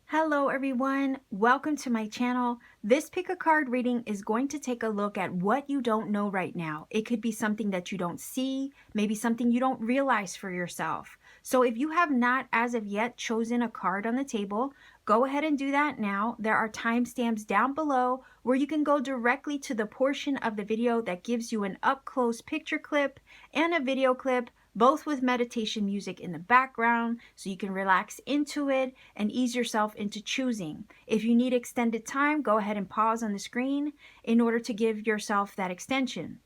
Hello everyone, welcome to my channel. This pick a card reading is going to take a look at what you don't know right now. It could be something that you don't see, maybe something you don't realize for yourself. So if you have not as of yet chosen a card on the table, go ahead and do that now. There are timestamps down below where you can go directly to the portion of the video that gives you an up-close picture clip and a video clip, both with meditation music in the background, so you can relax into it and ease yourself into choosing. If you need extended time, go ahead and pause on the screen in order to give yourself that extension.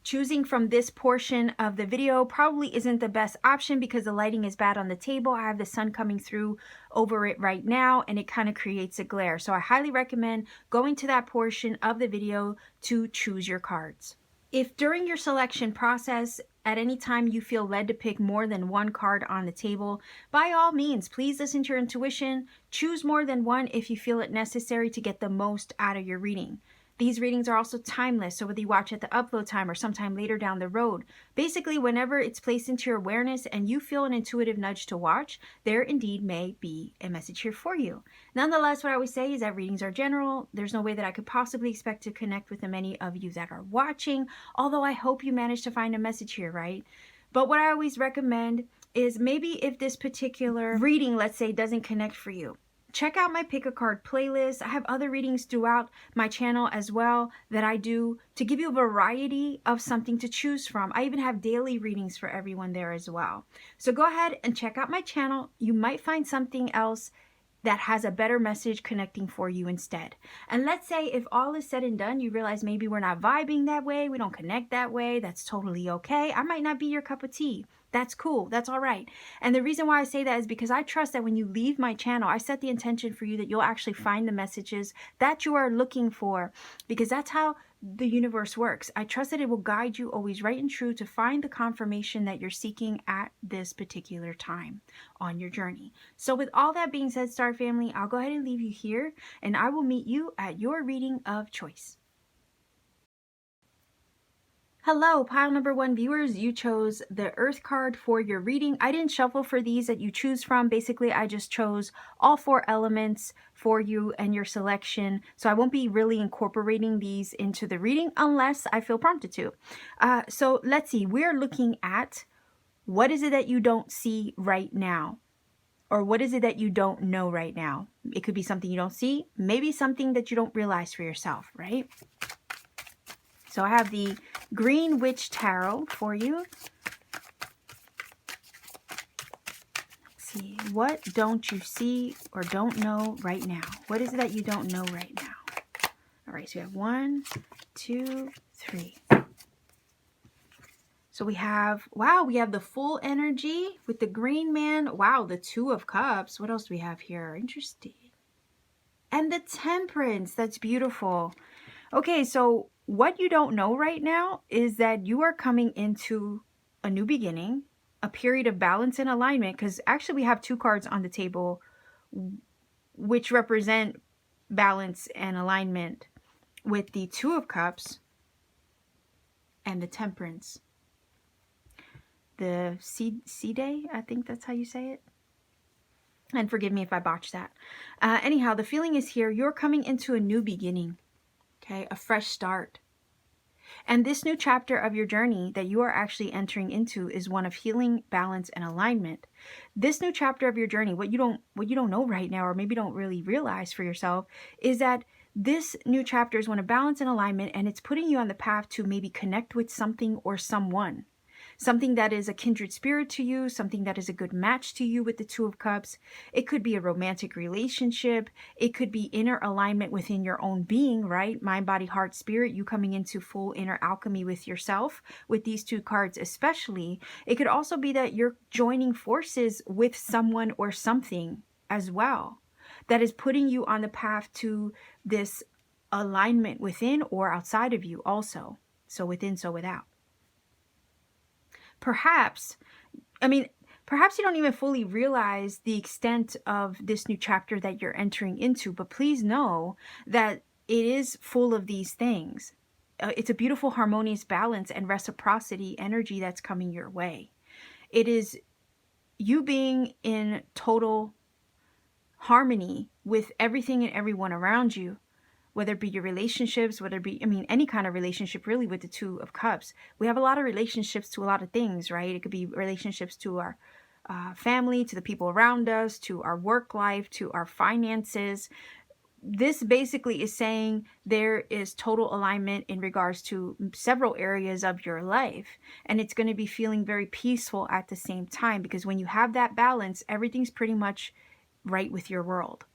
Choosing from this portion of the video probably isn't the best option because the lighting is bad on the table. I have the sun coming through over it right now and it kind of creates a glare. So I highly recommend going to that portion of the video to choose your cards. If during your selection process, at any time you feel led to pick more than one card on the table, by all means, please listen to your intuition. Choose more than one if you feel it necessary to get the most out of your reading. These readings are also timeless, so whether you watch at the upload time or sometime later down the road, basically whenever it's placed into your awareness and you feel an intuitive nudge to watch, there indeed may be a message here for you. Nonetheless, what I always say is that readings are general. There's no way that I could possibly expect to connect with the many of you that are watching, although I hope you managed to find a message here, right? But what I always recommend is maybe if this particular reading, let's say, doesn't connect for you, check out my pick a card playlist. I have other readings throughout my channel as well that I do to give you a variety of something to choose from. I even have daily readings for everyone there as well. So go ahead and check out my channel. You might find something else that has a better message connecting for you instead. And let's say if all is said and done, you realize maybe we're not vibing that way, we don't connect that way, that's totally okay. I might not be your cup of tea. That's cool. That's all right. And the reason why I say that is because I trust that when you leave my channel, I set the intention for you that you'll actually find the messages that you are looking for, because that's how the universe works. I trust that it will guide you always right and true to find the confirmation that you're seeking at this particular time on your journey. So with all that being said, Star Family, I'll go ahead and leave you here and I will meet you at your reading of choice. Hello, pile number 1 viewers. You chose the Earth card for your reading. I didn't shuffle for these that you choose from. Basically, I just chose all 4 elements for you and your selection. So I won't be really incorporating these into the reading unless I feel prompted to. So let's see. We're looking at what is it that you don't see right now? Or what is it that you don't know right now? It could be something you don't see, maybe something that you don't realize for yourself, right? So I have the Green Witch Tarot for you. Let's see. What don't you see or don't know right now? What is it that you don't know right now? All right, so we have 1, 2, 3. So we have, wow, we have the full energy with the Green Man. Wow, the 2 of Cups. What else do we have here? Interesting. And the Temperance. That's beautiful. Okay, so what you don't know right now is that you are coming into a new beginning, a period of balance and alignment, because actually we have 2 cards on the table which represent balance and alignment with the 2 of Cups and the Temperance. The Side, I think that's how you say it. And forgive me if I botched that. Anyhow, the feeling is here. You're coming into a new beginning. Okay, a fresh start. And this new chapter of your journey that you are actually entering into is one of healing, balance, and alignment. This new chapter of your journey, what you don't know right now, or maybe don't really realize for yourself, is that this new chapter is one of balance and alignment, and it's putting you on the path to maybe connect with something or someone. Something that is a kindred spirit to you, something that is a good match to you with the 2 of Cups. It could be a romantic relationship. It could be inner alignment within your own being, right? Mind, body, heart, spirit, you coming into full inner alchemy with yourself with these 2 cards especially. It could also be that you're joining forces with someone or something as well that is putting you on the path to this alignment within or outside of you also. So within, so without. Perhaps you don't even fully realize the extent of this new chapter that you're entering into, but please know that it is full of these things. It's a beautiful, harmonious balance and reciprocity energy that's coming your way. It is you being in total harmony with everything and everyone around you, whether it be your relationships, whether it be, I mean, any kind of relationship really with the Two of Cups. We have a lot of relationships to a lot of things, right? It could be relationships to our family, to the people around us, to our work life, to our finances. This basically is saying there is total alignment in regards to several areas of your life. And it's going to be feeling very peaceful at the same time, because when you have that balance, everything's pretty much right with your world.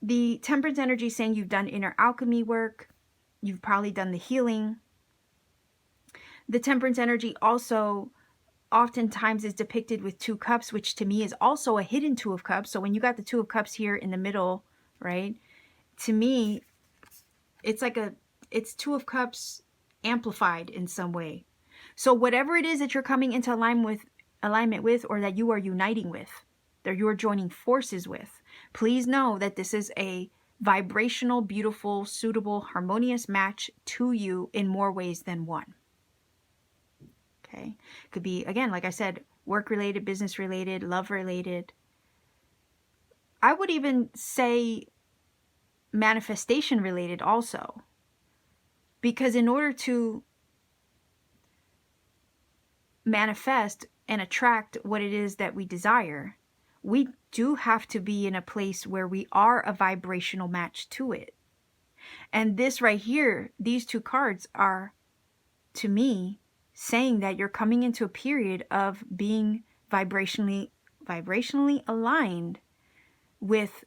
The Temperance energy is saying you've done inner alchemy work. You've probably done the healing. The Temperance energy also oftentimes is depicted with 2 cups, which to me is also a hidden 2 of cups. So when you got the 2 of cups here in the middle, right? To me, it's like it's 2 of cups amplified in some way. So whatever it is that you're coming into alignment with, or that you are uniting with, that you are joining forces with, please know that this is a vibrational, beautiful, suitable, harmonious match to you in more ways than one. Okay. Could be, again, like I said, work-related, business-related, love-related. I would even say manifestation-related also. Because in order to manifest and attract what it is that we desire, we do have to be in a place where we are a vibrational match to it. And this right here, these 2 cards are, to me, saying that you're coming into a period of being vibrationally aligned with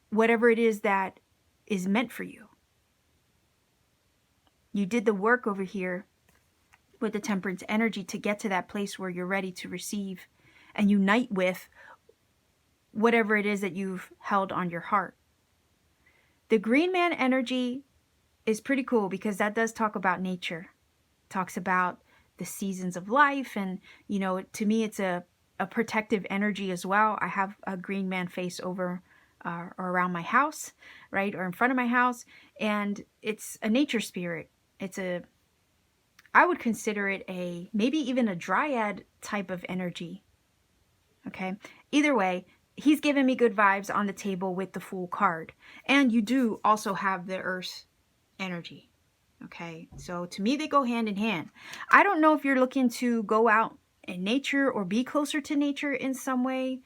whatever it is that is meant for you. You did the work over here with the Temperance energy to get to that place where you're ready to receive and unite with whatever it is that you've held on your heart. The Green Man energy is pretty cool because that does talk about nature. It talks about the seasons of life, and you know, to me it's a protective energy as well. I have a Green Man face over or around my house, right, or in front of my house, and it's a nature spirit. I would consider it maybe even a dryad type of energy. Okay, either way, he's giving me good vibes on the table with the Fool card. And you do also have the Earth energy. Okay, so to me, they go hand in hand. I don't know if you're looking to go out in nature or be closer to nature in some way.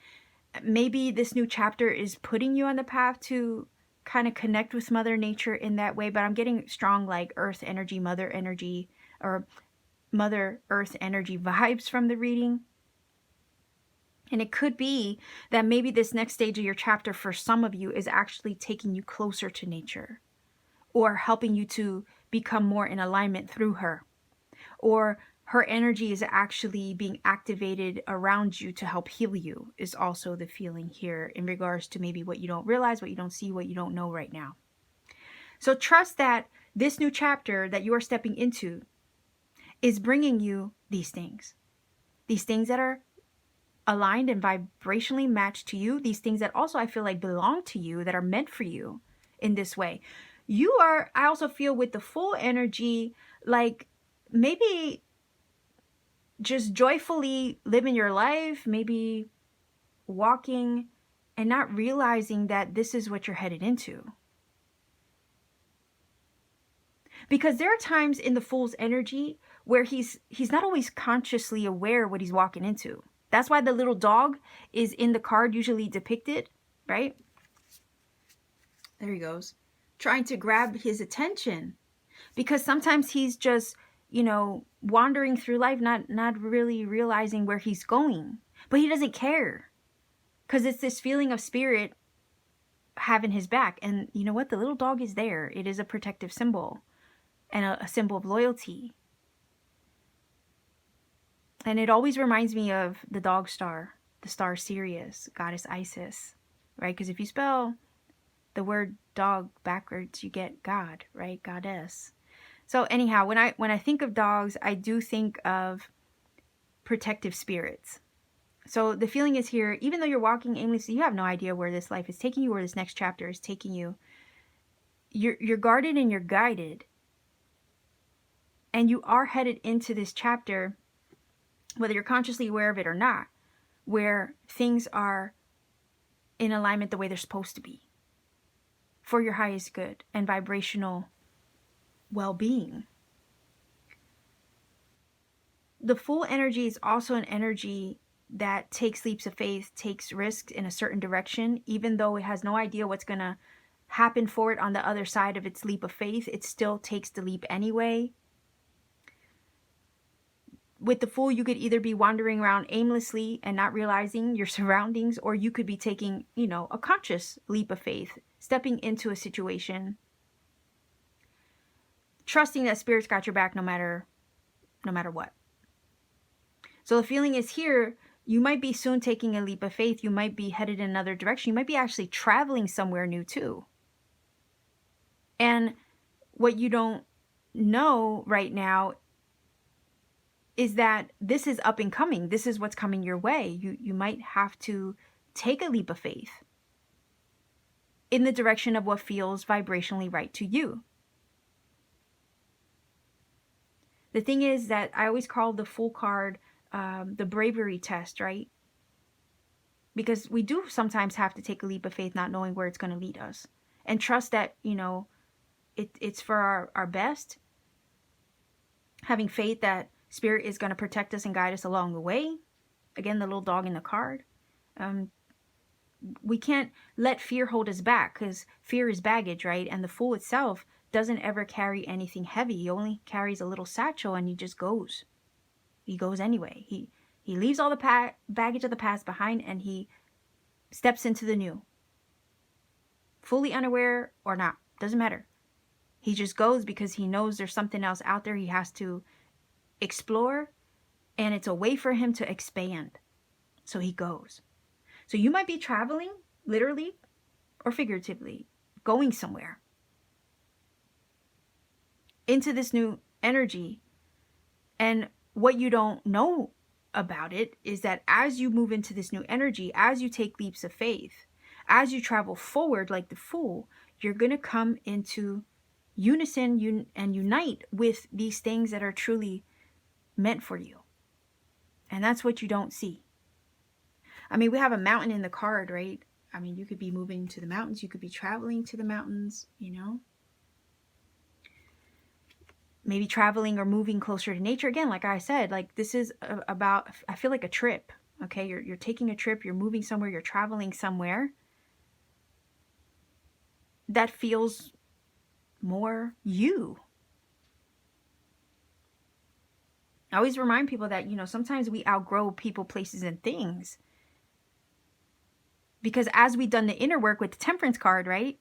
Maybe this new chapter is putting you on the path to kind of connect with Mother Nature in that way. But I'm getting strong like Earth energy, Mother energy, or Mother Earth energy vibes from the reading. And it could be that maybe this next stage of your chapter for some of you is actually taking you closer to nature, or helping you to become more in alignment through her, or her energy is actually being activated around you to help heal you, is also the feeling here in regards to maybe what you don't realize, what you don't see, what you don't know right now. So trust that this new chapter that you are stepping into is bringing you these things that are aligned and vibrationally matched to you, these things that also I feel like belong to you, that are meant for you in this way. You are, I also feel with the Fool energy, like maybe just joyfully living your life, maybe walking and not realizing that this is what you're headed into. Because there are times in the Fool's energy where he's not always consciously aware what he's walking into. That's why the little dog is in the card usually depicted, right? There he goes. Trying to grab his attention. Because sometimes he's just, you know, wandering through life, not really realizing where he's going. But he doesn't care. Because it's this feeling of spirit having his back. And you know what? The little dog is there. It is a protective symbol. And a symbol of loyalty. And it always reminds me of the dog star, the star Sirius, goddess Isis, right? Because if you spell the word dog backwards, you get God, right? Goddess. So anyhow, when I think of dogs, I do think of protective spirits. So the feeling is here, even though you're walking aimlessly, you have no idea where this life is taking you, where this next chapter is taking you. You're guarded and you're guided. And you are headed into this chapter whether you're consciously aware of it or not, where things are in alignment the way they're supposed to be for your highest good and vibrational well-being. The full energy is also an energy that takes leaps of faith, takes risks in a certain direction, even though it has no idea what's going to happen for it on the other side of its leap of faith. It still takes the leap anyway. With the Fool, you could either be wandering around aimlessly and not realizing your surroundings, or you could be taking, a conscious leap of faith, stepping into a situation, trusting that Spirit's got your back no matter what. So the feeling is here, you might be soon taking a leap of faith. You might be headed in another direction. You might be actually traveling somewhere new too. And what you don't know right now is that this is up and coming. This is what's coming your way. You might have to take a leap of faith in the direction of what feels vibrationally right to you. The thing is that I always call the Fool card the bravery test, right? Because we do sometimes have to take a leap of faith not knowing where it's going to lead us. And trust that, it's for our best. Having faith that Spirit is going to protect us and guide us along the way. Again, the little dog in the card. We can't let fear hold us back, because fear is baggage, right? And the Fool itself doesn't ever carry anything heavy. He only carries a little satchel, and he just goes. He goes anyway. He leaves all the baggage of the past behind, and he steps into the new. Fully unaware or not, doesn't matter. He just goes because he knows there's something else out there he has to explore, and it's a way for him to expand. So he goes. So you might be traveling, literally or figuratively, going somewhere into this new energy. And what you don't know about it is that as you move into this new energy, as you take leaps of faith, as you travel forward like the Fool, you're going to come into unison and unite with these things that are truly meant for you. And that's what you don't see. I mean, we have a mountain in the card, right? I mean, you could be moving to the mountains. You could be traveling to the mountains, Maybe traveling or moving closer to nature. Again, like I said, like this is about, I feel like a trip. Okay, you're taking a trip, you're moving somewhere, you're traveling somewhere that feels more you. I always remind people that, sometimes we outgrow people, places, and things. Because as we've done the inner work with the Temperance card, right?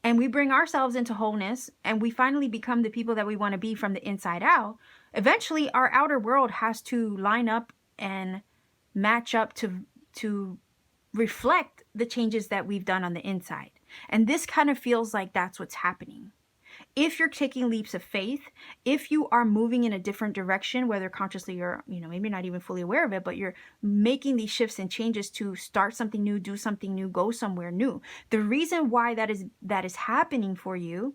And we bring ourselves into wholeness, and we finally become the people that we want to be from the inside out, eventually our outer world has to line up and match up to reflect the changes that we've done on the inside. And this kind of feels like that's what's happening. If you're taking leaps of faith, if you are moving in a different direction, whether consciously or, maybe not even fully aware of it, but you're making these shifts and changes to start something new, do something new, go somewhere new. The reason why that is happening for you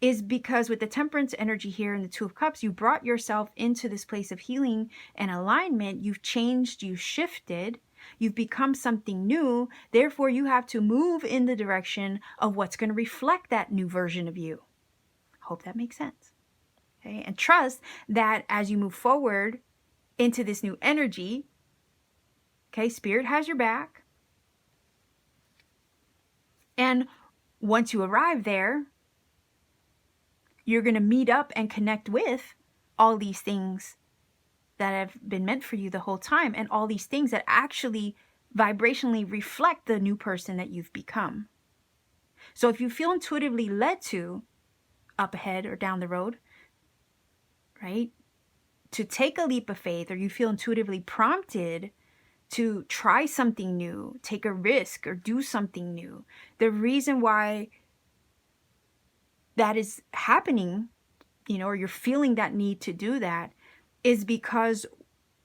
is because with the Temperance energy here in the Two of Cups, you brought yourself into this place of healing and alignment. You've changed, you've shifted, you've become something new. Therefore, you have to move in the direction of what's going to reflect that new version of you. Hope that makes sense. Okay, and trust that as you move forward into this new energy, okay, Spirit has your back. And once you arrive there, you're going to meet up and connect with all these things that have been meant for you the whole time, and all these things that actually vibrationally reflect the new person that you've become. So if you feel intuitively led to, up ahead or down the road, right, to take a leap of faith, or you feel intuitively prompted to try something new, take a risk, or do something new, the reason why that is happening, or you're feeling that need to do that, is because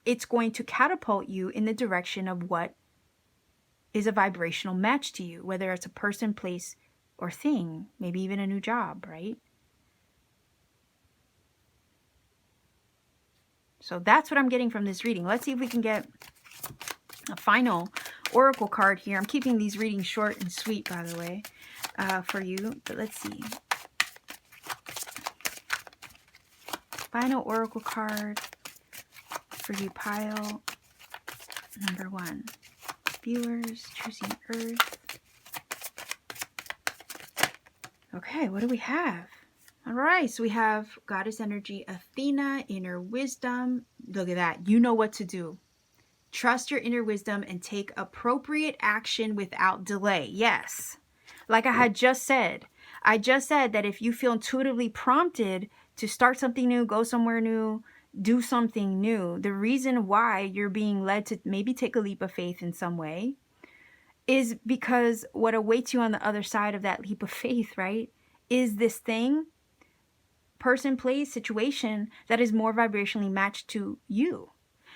it's going to catapult you in the direction of what is a vibrational match to you, whether it's a person, place, or thing, maybe even a new job, right? So that's what I'm getting from this reading. Let's see if we can get a final oracle card here. I'm keeping these readings short and sweet, by the way, for you. But let's see. Final oracle card for you, pile number 1. Viewers, choosing Earth. Okay, what do we have? All right, so we have Goddess Energy, Athena, Inner Wisdom. Look at that. You know what to do. Trust your inner wisdom and take appropriate action without delay. Yes. Like I had just said. I just said that if you feel intuitively prompted to start something new, go somewhere new, do something new, the reason why you're being led to maybe take a leap of faith in some way is because what awaits you on the other side of that leap of faith, right, is this thing, person, place, situation that is more vibrationally matched to you.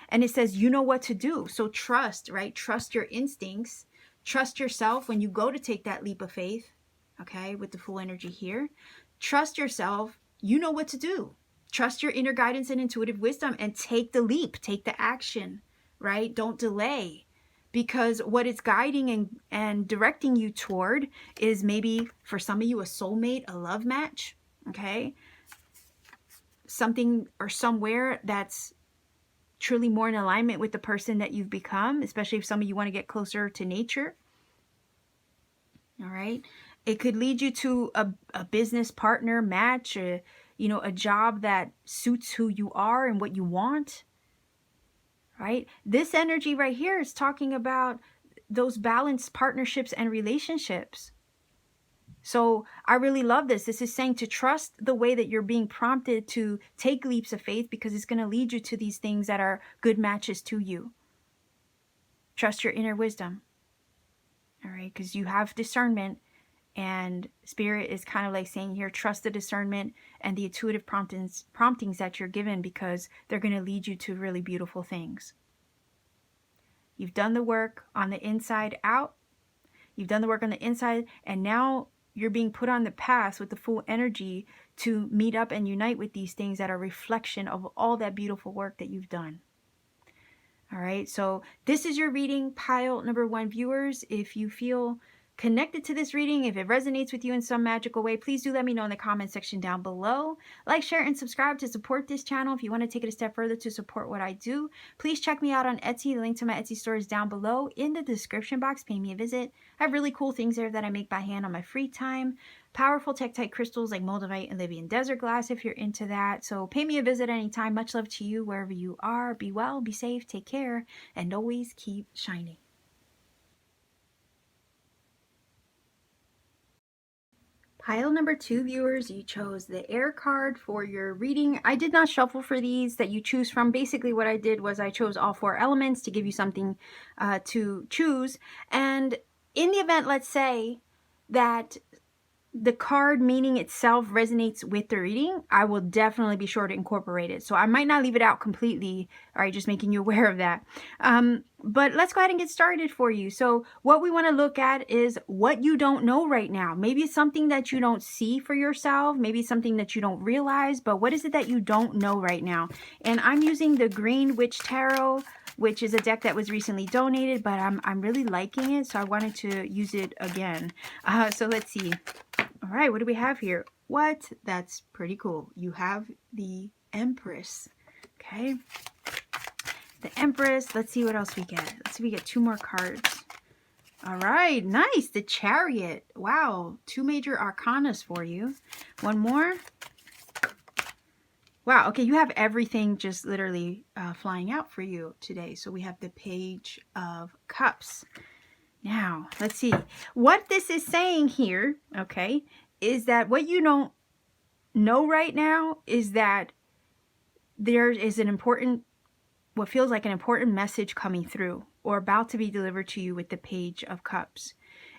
And it says, you know what to do. So trust, right? Trust your instincts. Trust yourself when you go to take that leap of faith. Okay, with the full energy here. Trust yourself. You know what to do. Trust your inner guidance and intuitive wisdom and take the leap. Take the action, right? Don't delay. Because what it's guiding and directing you toward is maybe for some of you a soulmate, a love match. Okay. Something or somewhere that's truly more in alignment with the person that you've become, especially if some of you want to get closer to nature. All right. It could lead you to a business partner match, a job that suits who you are and what you want. Right. This energy right here is talking about those balanced partnerships and relationships. So I really love this. This is saying to trust the way that you're being prompted to take leaps of faith, because it's going to lead you to these things that are good matches to you. Trust your inner wisdom. All right, because you have discernment, and Spirit is kind of like saying here, trust the discernment and the intuitive promptings that you're given, because they're going to lead you to really beautiful things. You've done the work on the inside out. You've done the work on the inside, and now you're being put on the path with the full energy to meet up and unite with these things that are a reflection of all that beautiful work that you've done. All right, so this is your reading, pile number 1 viewers. If you feel connected to this reading, if it resonates with you in some magical way, please do let me know in the comment section down below. Like, share, and subscribe to support this channel. If you want to take it a step further to support what I do, please check me out on Etsy. The link to my Etsy store is down below in the description box. Pay me a visit. I have really cool things there that I make by hand on my free time. Powerful tektite crystals like moldavite and Libyan desert glass if you're into that. So pay me a visit anytime. Much love to you wherever you are. Be well, be safe, take care, and always keep shining. Pile number 2 viewers, you chose the air card for your reading. I did not shuffle for these that you choose from. Basically what I did was I chose all 4 elements to give you something to choose. And in the event, let's say that the card meaning itself resonates with the reading, I will definitely be sure to incorporate it. So I might not leave it out completely. All right, just making you aware of that. But let's go ahead and get started for you. So what we want to look at is what you don't know right now. Maybe it's something that you don't see for yourself. Maybe it's something that you don't realize. But what is it that you don't know right now? And I'm using the Green Witch Tarot, which is a deck that was recently donated, but I'm really liking it, so I wanted to use it again. So let's see. All right, what do we have here? What? That's pretty cool. You have the Empress. Okay. The Empress. Let's see what else we get. Let's see, we get 2 more cards. All right, nice. The Chariot. Wow, 2 major arcanas for you. 1 more. Wow, okay, you have everything just literally flying out for you today. So we have the Page of Cups. Now, let's see. What this is saying here, okay, is that what you don't know right now is that there is an important, what feels like an important message coming through or about to be delivered to you with the Page of Cups.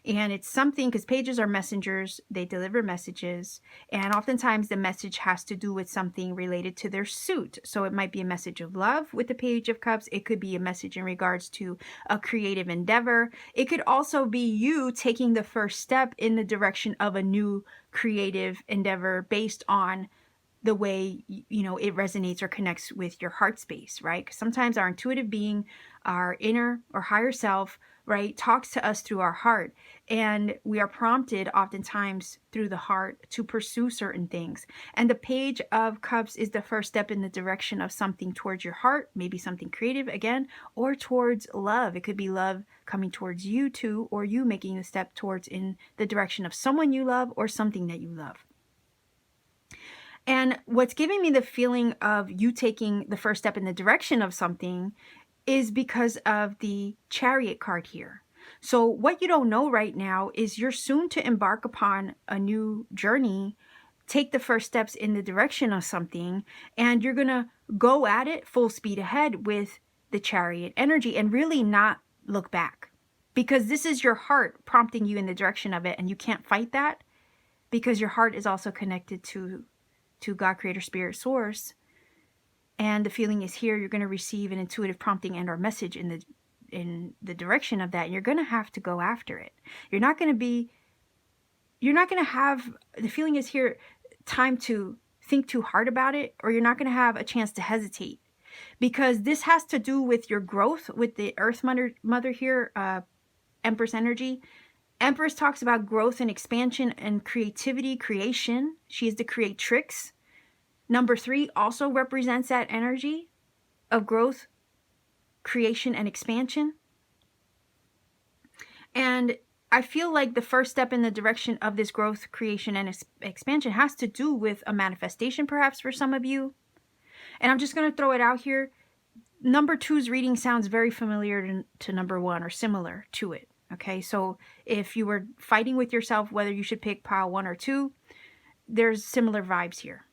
And it's something, because pages are messengers, they deliver messages, and oftentimes the message has to do with something related to their suit. So it might be a message of love with the Page of Cups. It could be a message in regards to a creative endeavor. It could also be you taking the first step in the direction of a new creative endeavor based on the way, you know, it resonates or connects with your heart space, right? Because sometimes our intuitive being, our inner or higher self, right, talks to us through our heart. And we are prompted oftentimes through the heart to pursue certain things. And the Page of Cups is the first step in the direction of something towards your heart, maybe something creative again, or towards love. It could be love coming towards you too, or you making the step towards in the direction of someone you love or something that you love. And what's giving me the feeling of you taking the first step in the direction of something is because of the Chariot card here. So what you don't know right now is you're soon to embark upon a new journey, take the first steps in the direction of something, and you're going to go at it full speed ahead with the Chariot energy and really not look back. Because this is your heart prompting you in the direction of it, and you can't fight that because your heart is also connected to God, Creator, Spirit, Source. And the feeling is here, you're going to receive an intuitive prompting and or message in the direction of that. And you're going to have to go after it. You're not going to have, the feeling is here, time to think too hard about it, or you're not going to have a chance to hesitate. Because this has to do with your growth with the Earth Mother here, Empress energy. Empress talks about growth and expansion and creativity, creation. She is to create tricks. Number 3 also represents that energy of growth, creation, and expansion. And I feel like the first step in the direction of this growth, creation, and expansion has to do with a manifestation, perhaps, for some of you. And I'm just going to throw it out here. Number 2's reading sounds very familiar to number 1 or similar to it. Okay, so if you were fighting with yourself whether you should pick pile 1 or 2, there's similar vibes here.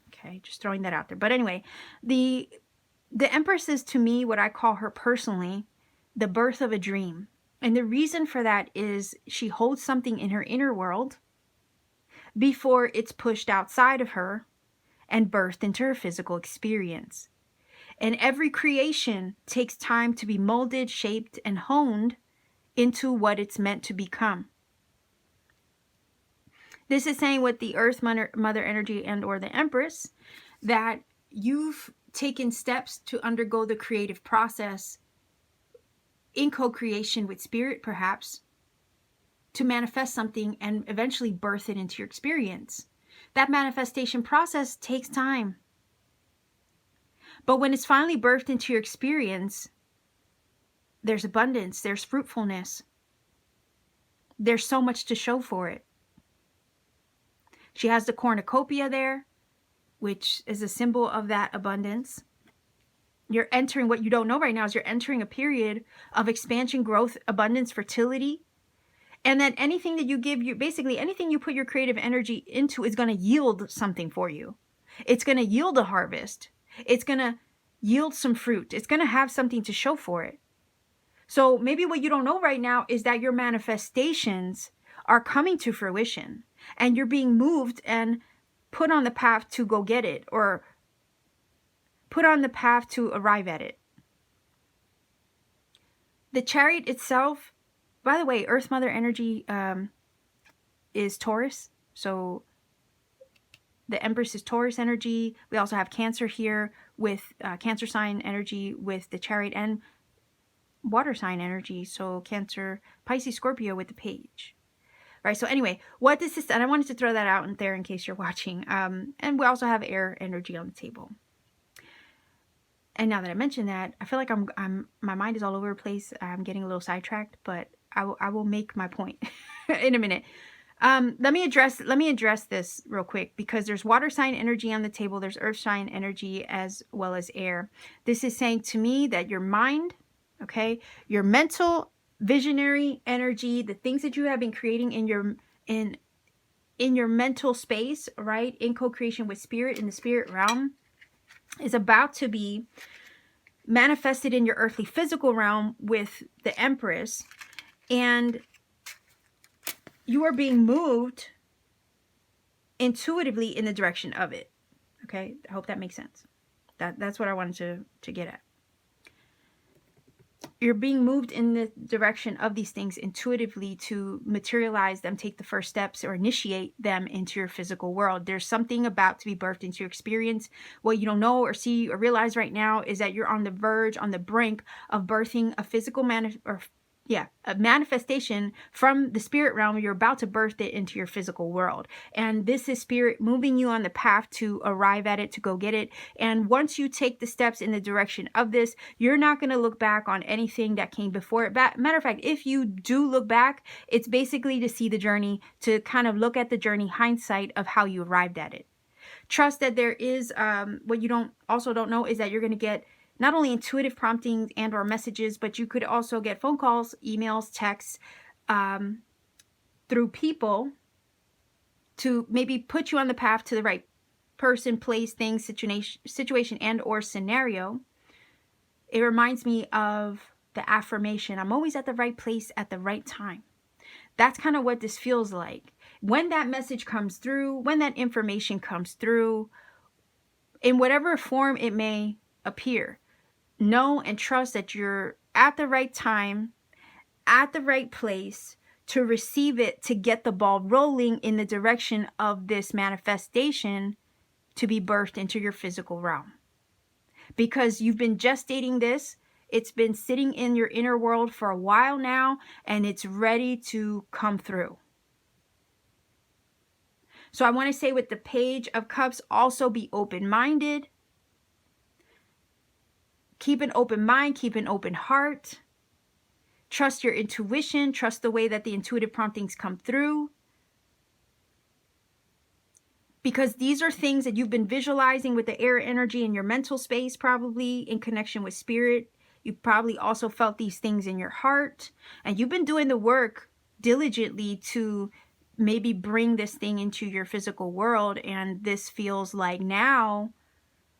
Okay, just throwing that out there. But anyway, the Empress is, to me, what I call her personally, the birth of a dream. And the reason for that is she holds something in her inner world before it's pushed outside of her and birthed into her physical experience. And every creation takes time to be molded, shaped, and honed into what it's meant to become. This is saying with the Earth Mother energy and or the Empress that you've taken steps to undergo the creative process in co-creation with Spirit, perhaps, to manifest something and eventually birth it into your experience. That manifestation process takes time. But when it's finally birthed into your experience, there's abundance, there's fruitfulness. There's so much to show for it. She has the cornucopia there, which is a symbol of that abundance. You're entering, what you don't know right now is you're entering a period of expansion, growth, abundance, fertility. And then anything that you give, basically anything you put your creative energy into is going to yield something for you. It's going to yield a harvest. It's going to yield some fruit. It's going to have something to show for it. So maybe what you don't know right now is that your manifestations are coming to fruition and you're being moved and put on the path to go get it, or put on the path to arrive at it. The Chariot itself, by the way, Earth Mother energy is Taurus. So the Empress is Taurus energy. We also have Cancer here with Cancer sign energy with the Chariot, and water sign energy. So Cancer, Pisces, Scorpio with the Page. Right. So anyway, what this is, and I wanted to throw that out in there in case you're watching. And we also have air energy on the table. And now that I mentioned that, I feel like my mind is all over the place. I'm getting a little sidetracked, but I will make my point in a minute. Let me address this real quick, because there's water sign energy on the table. There's earth sign energy as well as air. This is saying to me that your mind, okay, your mental visionary energy, the things that you have been creating in your mental space, right, in co-creation with Spirit, in the spirit realm, is about to be manifested in your earthly physical realm with the Empress, and you are being moved intuitively in the direction of it. Okay, I hope that makes sense. That's what I wanted to get at. you're being moved in the direction of these things intuitively to materialize them, take the first steps, or initiate them into your physical world. There's something about to be birthed into your experience. What you don't know or see or realize right now is that you're on the verge, on the brink of birthing a physical a manifestation from the spirit realm. You're about to birth it into your physical world. And this is spirit moving you on the path to arrive at it, to go get it. And once you take the steps in the direction of this, you're not going to look back on anything that came before it. Matter of fact, if you do look back, it's basically to see the journey, to kind of look at the journey, hindsight of how you arrived at it. Trust that there is, what you don't know is that you're going to get not only intuitive promptings and or messages, but you could also get phone calls, emails, texts, through people to maybe put you on the path to the right person, place, thing, situation, and or scenario. It reminds me of the affirmation, I'm always at the right place at the right time. That's kind of what this feels like. When that message comes through, when that information comes through, in whatever form it may appear, know and trust that you're at the right time, at the right place to receive it, to get the ball rolling in the direction of this manifestation to be birthed into your physical realm. Because you've been gestating this, it's been sitting in your inner world for a while now, and it's ready to come through. So I want to say with the Page of Cups, also be open-minded. Keep an open mind, keep an open heart. Trust your intuition, trust the way that the intuitive promptings come through. Because these are things that you've been visualizing with the air energy in your mental space, probably in connection with spirit. You probably also felt these things in your heart. And you've been doing the work diligently to maybe bring this thing into your physical world. And this feels like now,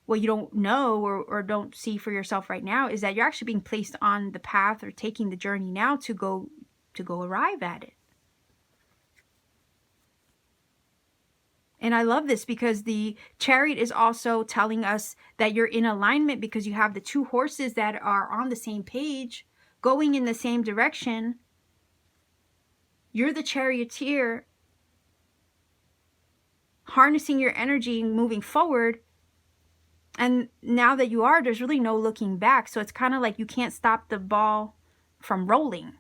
what you don't know or don't see for yourself right now is that you're actually being placed on the path or taking the journey now to go arrive at it. And I love this because the Chariot is also telling us that you're in alignment because you have the two horses that are on the same page, going in the same direction. You're the charioteer, harnessing your energy and moving forward. And now that you are, there's really no looking back. So it's kind of like you can't stop the ball from rolling.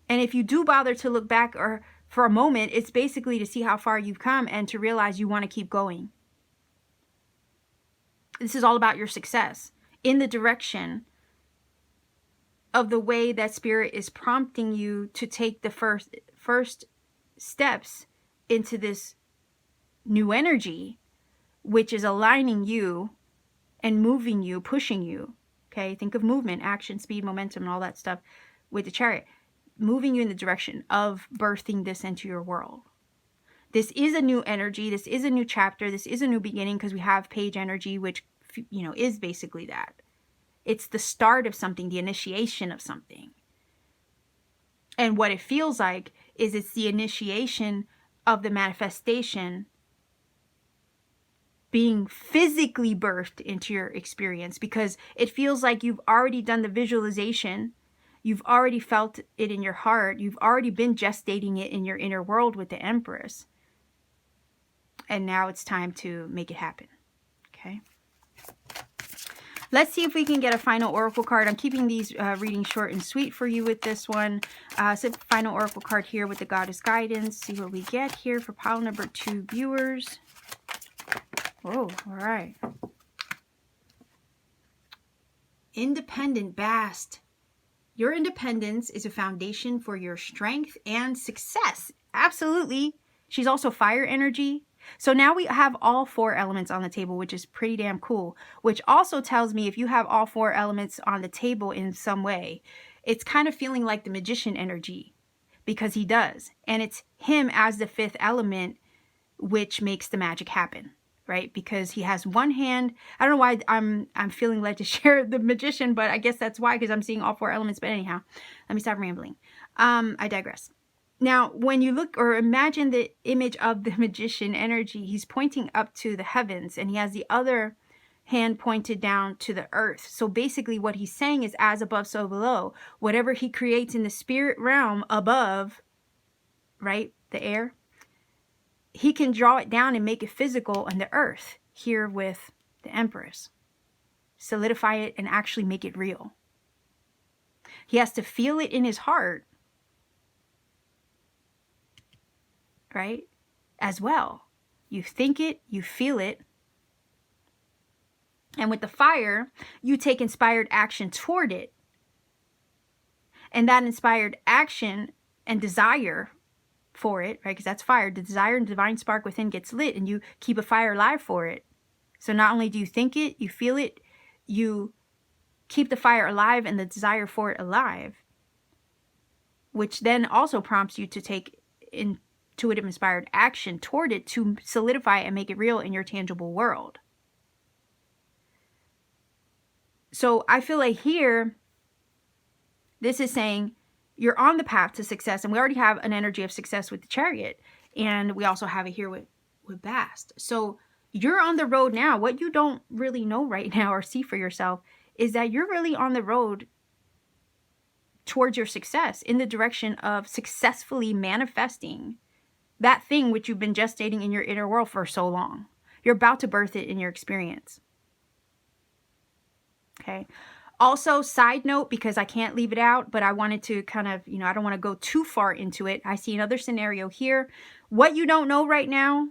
And if you do bother to look back or for a moment, it's basically to see how far you've come and to realize you want to keep going. This is all about your success in the direction of the way that spirit is prompting you to take the first steps into this new energy, which is aligning you and moving you, pushing you. Okay, think of movement, action, speed, momentum, and all that stuff with the Chariot, moving you in the direction of birthing this into your world. This is a new energy. This is a new chapter. This is a new beginning because we have Page energy, which, you know, is basically that. It's the start of something, the initiation of something. And what it feels like is it's the initiation of the manifestation being physically birthed into your experience, because it feels like you've already done the visualization. You've already felt it in your heart. You've already been gestating it in your inner world with the Empress. And now it's time to make it happen. Okay. Let's see if we can get a final oracle card. I'm keeping these readings short and sweet for you with this one. So final oracle card here with the Goddess Guidance. See what we get here for pile number 2 viewers. Oh, all right. Independent Bast. Your independence is a foundation for your strength and success. Absolutely. She's also fire energy. So now we have all 4 elements on the table, which is pretty damn cool. Which also tells me if you have all 4 elements on the table in some way, it's kind of feeling like the Magician energy, because he does. And it's him as the 5th element, which makes the magic happen, right? Because he has one hand. I don't know why I'm feeling led to share the Magician, but I guess that's why, because I'm seeing all 4 elements. But anyhow, let me stop rambling. I digress. Now, when you look or imagine the image of the magician energy, he's pointing up to the heavens and he has the other hand pointed down to the earth. So basically what he's saying is as above, so below. Whatever he creates in the spirit realm above, right, the air, he can draw it down and make it physical on the earth here with the Empress. Solidify it and actually make it real. He has to feel it in his heart, right, as well. You think it, you feel it. And with the fire, you take inspired action toward it. And that inspired action and desire for it, right, because that's fire, the desire and divine spark within gets lit and you keep a fire alive for it. So not only do you think it, you feel it, you keep the fire alive and the desire for it alive, which then also prompts you to take intuitive inspired action toward it to solidify and make it real in your tangible world. So I feel like here, this is saying you're on the path to success. And we already have an energy of success with the Chariot. And we also have it here with Bast. So you're on the road now. What you don't really know right now or see for yourself is that you're really on the road towards your success in the direction of successfully manifesting that thing which you've been gestating in your inner world for so long. You're about to birth it in your experience. Okay. Also, side note, because I can't leave it out, but I wanted to kind of, I don't want to go too far into it. I see another scenario here. What you don't know right now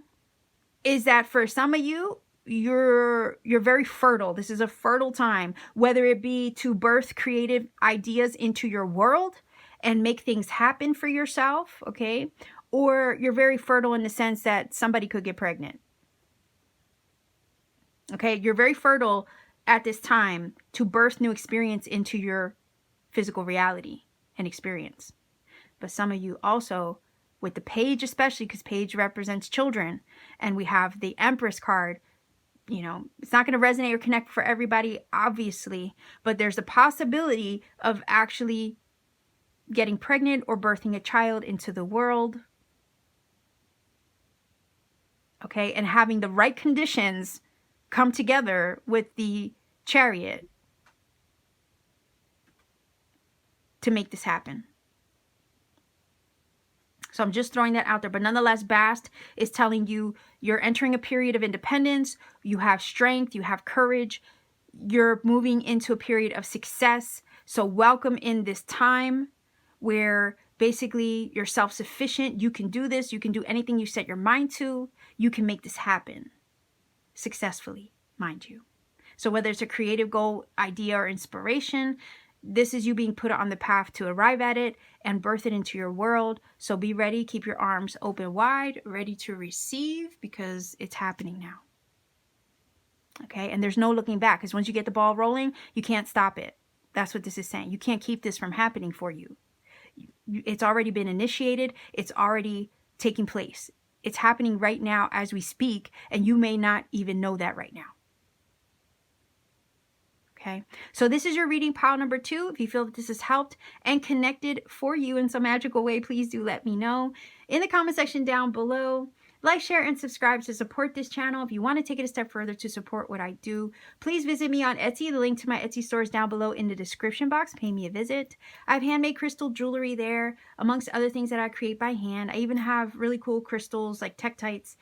is that for some of you, you're very fertile. This is a fertile time, whether it be to birth creative ideas into your world and make things happen for yourself, okay? Or you're very fertile in the sense that somebody could get pregnant. Okay, you're very fertile at this time to birth new experience into your physical reality and experience. But some of you also, with the page especially, because page represents children, and we have the Empress card, it's not going to resonate or connect for everybody, obviously, but there's a possibility of actually getting pregnant or birthing a child into the world. Okay, and having the right conditions come together with the Chariot to make this happen. So I'm just throwing that out there. But nonetheless, Bast is telling you you're entering a period of independence. You have strength. You have courage. You're moving into a period of success. So welcome in this time where basically you're self-sufficient. You can do this. You can do anything you set your mind to. You can make this happen successfully, mind you. So whether it's a creative goal, idea, or inspiration, this is you being put on the path to arrive at it and birth it into your world. So be ready. Keep your arms open wide, ready to receive, because it's happening now. Okay? And there's no looking back, because once you get the ball rolling, you can't stop it. That's what this is saying. You can't keep this from happening for you. It's already been initiated. It's already taking place. It's happening right now as we speak, and you may not even know that right now. Okay, so this is your reading pile number 2. If you feel that this has helped and connected for you in some magical way, please do let me know in the comment section down below. Like, share, and subscribe to support this channel. If you want to take it a step further to support what I do, please visit me on Etsy. The link to my Etsy store is down below in the description box. Pay me a visit. I have handmade crystal jewelry there, amongst other things that I create by hand. I even have really cool crystals like tektites,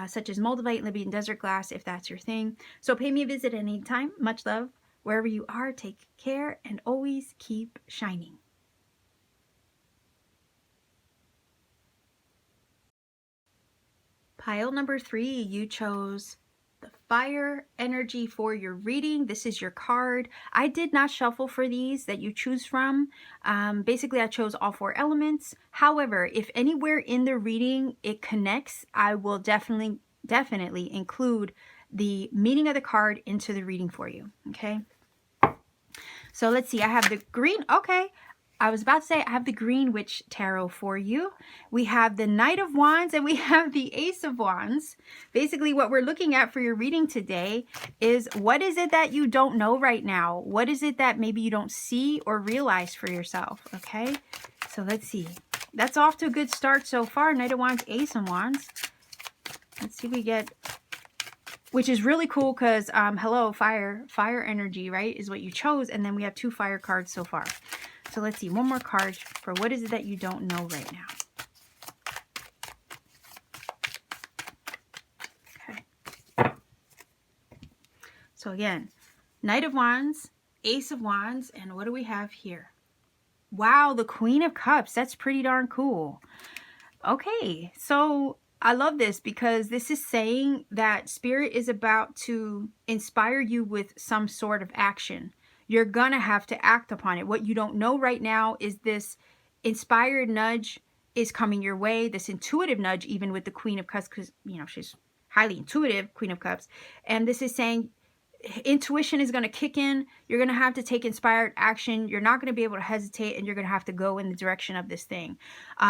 such as moldavite, Libyan desert glass, if that's your thing. So pay me a visit anytime. Much love. Wherever you are, take care and always keep shining. Pile number 3, you chose the fire energy for your reading. This is your card. I did not shuffle for these that you choose from. Basically, I chose all 4 elements. However, if anywhere in the reading it connects, I will definitely include the meaning of the card into the reading for you. Okay. So let's see. I have the green. Okay. I was about to say I have the Green Witch Tarot for you. We have the Knight of Wands and we have the Ace of Wands. Basically, what we're looking at for your reading today is what is it that you don't know right now? What is it that maybe you don't see or realize for yourself? Okay. So let's see. That's off to a good start so far. Knight of Wands, Ace of Wands. Let's see if we get, which is really cool because, hello, fire energy, right, is what you chose. And then we have 2 fire cards so far. So let's see, one more card for what is it that you don't know right now. Okay. So again, Knight of Wands, Ace of Wands, and what do we have here? Wow, the Queen of Cups. That's pretty darn cool. Okay, so I love this because this is saying that Spirit is about to inspire you with some sort of action. You're going to have to act upon it. What you don't know right now is this inspired nudge is coming your way, this intuitive nudge, even with the Queen of Cups, because, you know, she's highly intuitive, Queen of Cups. And this is saying intuition is going to kick in. You're going to have to take inspired action. You're not going to be able to hesitate, and you're going to have to go in the direction of this thing.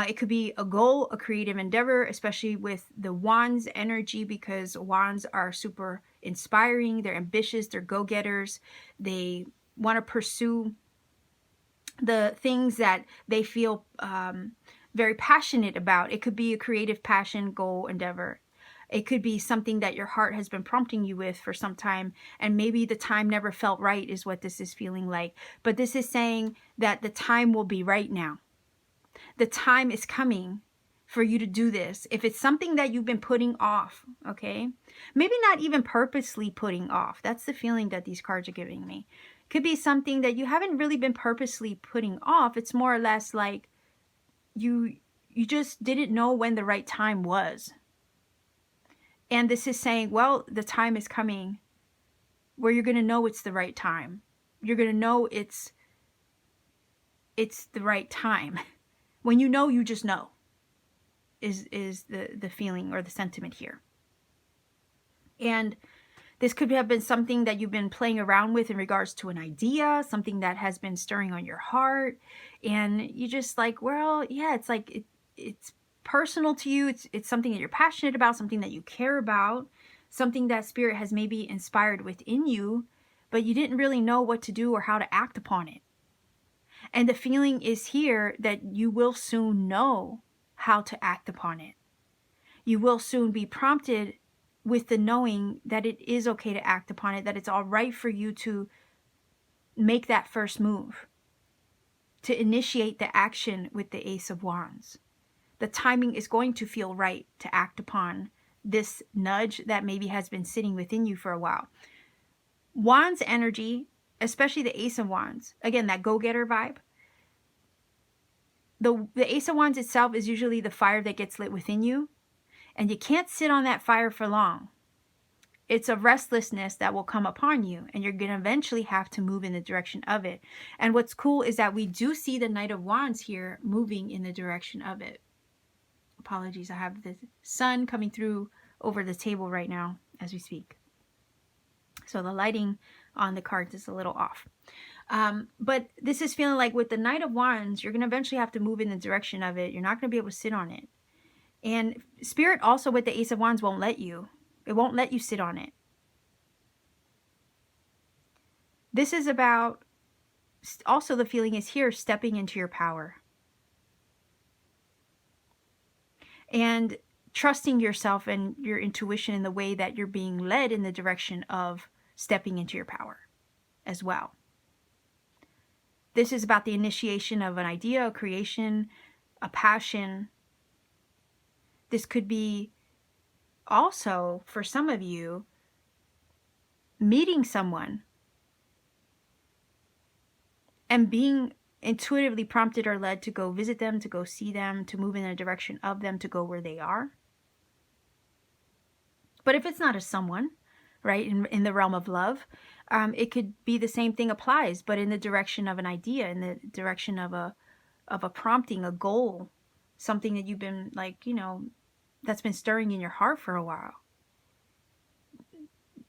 It could be a goal, a creative endeavor, especially with the Wands energy, because Wands are super inspiring. They're ambitious. They're go-getters. They want to pursue the things that they feel very passionate about. It could be a creative passion, goal, endeavor. It could be something that your heart has been prompting you with for some time, and maybe the time never felt right is what this is feeling like. But this is saying that the time will be right now. The time is coming for you to do this. If it's something that you've been putting off, okay? Maybe not even purposely putting off. That's the feeling that these cards are giving me. It could be something that you haven't really been purposely putting off. It's more or less like you just didn't know when the right time was. And this is saying, well, the time is coming where you're going to know it's the right time. You're going to know it's the right time. When you know, you just know, is the feeling or the sentiment here. And this could have been something that you've been playing around with in regards to an idea, something that has been stirring on your heart. And you just like, well, yeah, it's like, it's personal to you. It's something that you're passionate about, something that you care about, something that Spirit has maybe inspired within you, but you didn't really know what to do or how to act upon it. And the feeling is here that you will soon know how to act upon it. You will soon be prompted with the knowing that it is okay to act upon it, that it's all right for you to make that first move, to initiate the action with the Ace of Wands. The timing is going to feel right to act upon this nudge that maybe has been sitting within you for a while. Wands energy, especially the Ace of Wands, again, that go-getter vibe. The Ace of Wands itself is usually the fire that gets lit within you, and you can't sit on that fire for long. It's a restlessness that will come upon you, and you're going to eventually have to move in the direction of it. And what's cool is that we do see the Knight of Wands here moving in the direction of it. Apologies, I have the sun coming through over the table right now as we speak. So the lighting on the cards is a little off. But this is feeling like with the Knight of Wands, you're going to eventually have to move in the direction of it. You're not going to be able to sit on it. And Spirit also with the Ace of Wands won't let you. It won't let you sit on it. This is about, also the feeling is here, stepping into your power. And trusting yourself and your intuition in the way that you're being led in the direction of stepping into your power as well. This is about the initiation of an idea, a creation, a passion. This could be also, for some of you, meeting someone and being intuitively prompted or led to go visit them, to go see them, to move in the direction of them, to go where they are. But if it's not a someone, right, in the realm of love, it could be the same thing applies, but in the direction of an idea, in the direction of a prompting, a goal, something that you've been like, you know, that's been stirring in your heart for a while.